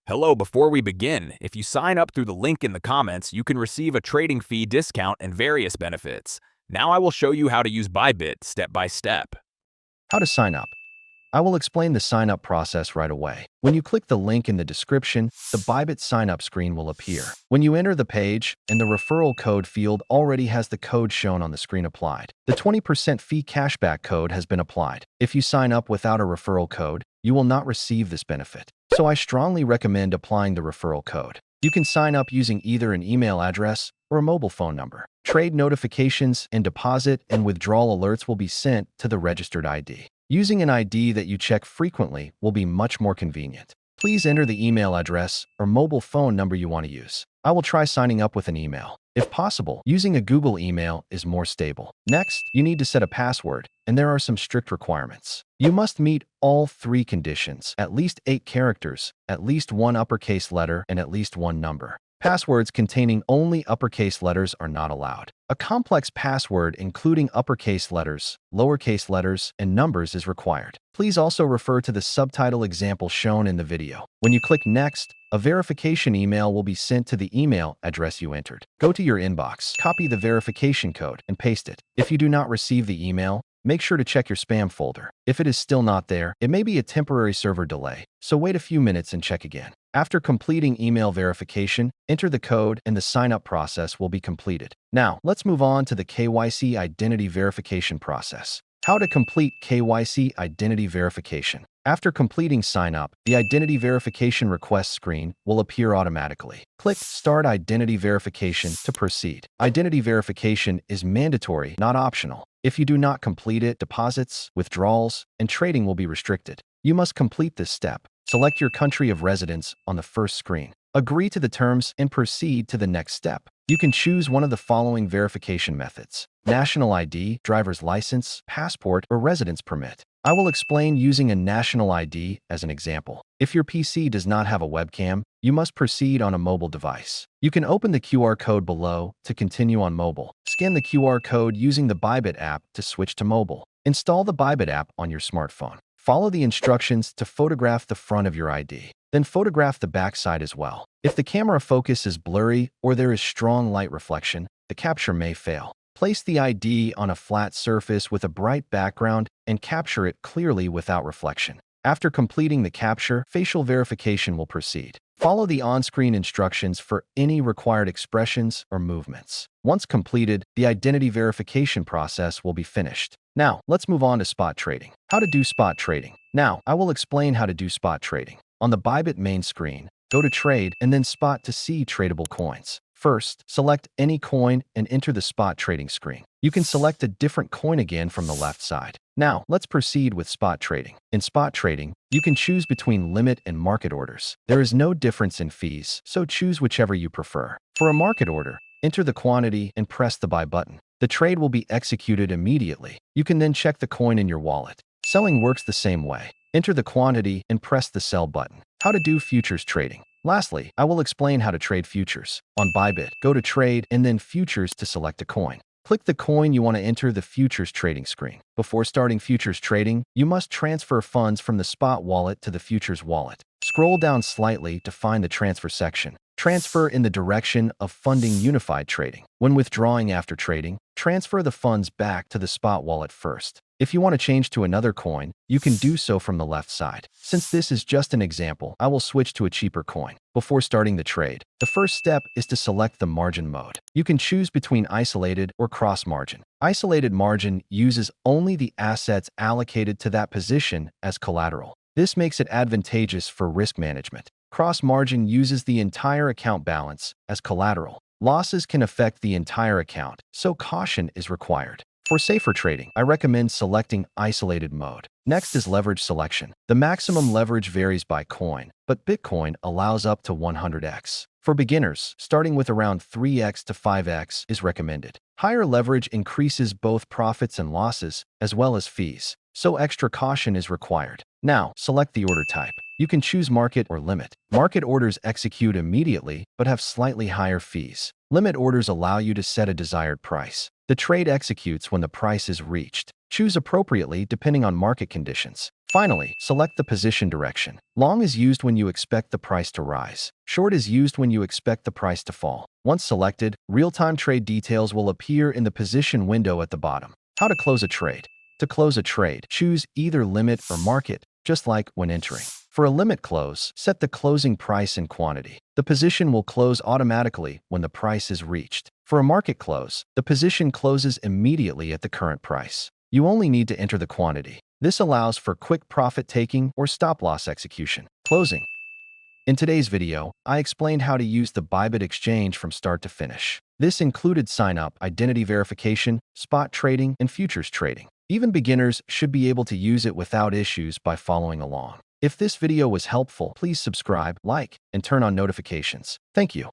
Hello, before we begin, if you sign up through the link in the comments, you can receive a trading fee discount and various benefits. Now I will show you how to use Bybit step by step. How to sign up. I will explain the sign up process right away. When you click the link in the description, the Bybit sign up screen will appear. When you enter the page, and the referral code field already has the code shown on the screen applied. The 20% fee cashback code has been applied. If you sign up without a referral code, you will not receive this benefit. So I strongly recommend applying the referral code. You can sign up using either an email address or a mobile phone number. Trade notifications and deposit and withdrawal alerts will be sent to the registered ID. Using an ID that you check frequently will be much more convenient. Please enter the email address or mobile phone number you want to use. I will try signing up with an email. If possible, using a Google email is more stable. Next, you need to set a password, and there are some strict requirements. You must meet all three conditions: at least 8 characters, at least 1 uppercase letter, and at least 1 number. Passwords containing only uppercase letters are not allowed. A complex password including uppercase letters, lowercase letters, and numbers is required. Please also refer to the subtitle example shown in the video. When you click Next, a verification email will be sent to the email address you entered. Go to your inbox, copy the verification code, and paste it. If you do not receive the email, make sure to check your spam folder. If it is still not there, it may be a temporary server delay, so wait a few minutes and check again. After completing email verification, enter the code and the sign-up process will be completed. Now, let's move on to the KYC identity verification process. How to complete KYC identity verification. After completing sign-up, the identity verification request screen will appear automatically. Click Start Identity Verification to proceed. Identity verification is mandatory, not optional. If you do not complete it, deposits, withdrawals, and trading will be restricted. You must complete this step. Select your country of residence on the first screen. Agree to the terms and proceed to the next step. You can choose one of the following verification methods: national ID, driver's license, passport, or residence permit. I will explain using a national ID as an example. If your PC does not have a webcam, you must proceed on a mobile device. You can open the QR code below to continue on mobile. Scan the QR code using the Bybit app to switch to mobile. Install the Bybit app on your smartphone. Follow the instructions to photograph the front of your ID. Then photograph the back side as well. If the camera focus is blurry or there is strong light reflection, the capture may fail. Place the ID on a flat surface with a bright background and capture it clearly without reflection. After completing the capture, facial verification will proceed. Follow the on-screen instructions for any required expressions or movements. Once completed, the identity verification process will be finished. Now, let's move on to spot trading. How to do spot trading. Now, I will explain how to do spot trading. On the Bybit main screen, go to Trade and then Spot to see tradable coins. First, select any coin and enter the spot trading screen. You can select a different coin again from the left side. Now, let's proceed with spot trading. In spot trading, you can choose between limit and market orders. There is no difference in fees, so choose whichever you prefer. For a market order, enter the quantity and press the buy button. The trade will be executed immediately. You can then check the coin in your wallet. Selling works the same way. Enter the quantity and press the sell button. How to do futures trading. Lastly, I will explain how to trade futures. On Bybit, go to Trade and then Futures to select a coin. Click the coin you want to enter the futures trading screen. Before starting futures trading, you must transfer funds from the spot wallet to the futures wallet. Scroll down slightly to find the transfer section. Transfer in the direction of funding unified trading. When withdrawing after trading, transfer the funds back to the spot wallet first. If you want to change to another coin, you can do so from the left side. Since this is just an example, I will switch to a cheaper coin. Before starting the trade, the first step is to select the margin mode. You can choose between isolated or cross margin. Isolated margin uses only the assets allocated to that position as collateral. This makes it advantageous for risk management. Cross margin uses the entire account balance as collateral. Losses can affect the entire account, so caution is required. For safer trading, I recommend selecting isolated mode. Next is leverage selection. The maximum leverage varies by coin, but Bitcoin allows up to 100x. For beginners, starting with around 3x to 5x is recommended. Higher leverage increases both profits and losses, as well as fees, so extra caution is required. Now, select the order type. You can choose market or limit. Market orders execute immediately, but have slightly higher fees. Limit orders allow you to set a desired price. The trade executes when the price is reached. Choose appropriately depending on market conditions. Finally, select the position direction. Long is used when you expect the price to rise. Short is used when you expect the price to fall. Once selected, real-time trade details will appear in the position window at the bottom. How to close a trade. To close a trade, choose either limit or market, just like when entering. For a limit close, set the closing price and quantity. The position will close automatically when the price is reached. For a market close, the position closes immediately at the current price. You only need to enter the quantity. This allows for quick profit-taking or stop-loss execution. Closing. In today's video, I explained how to use the Bybit exchange from start to finish. This included sign-up, identity verification, spot trading, and futures trading. Even beginners should be able to use it without issues by following along. If this video was helpful, please subscribe, like, and turn on notifications. Thank you.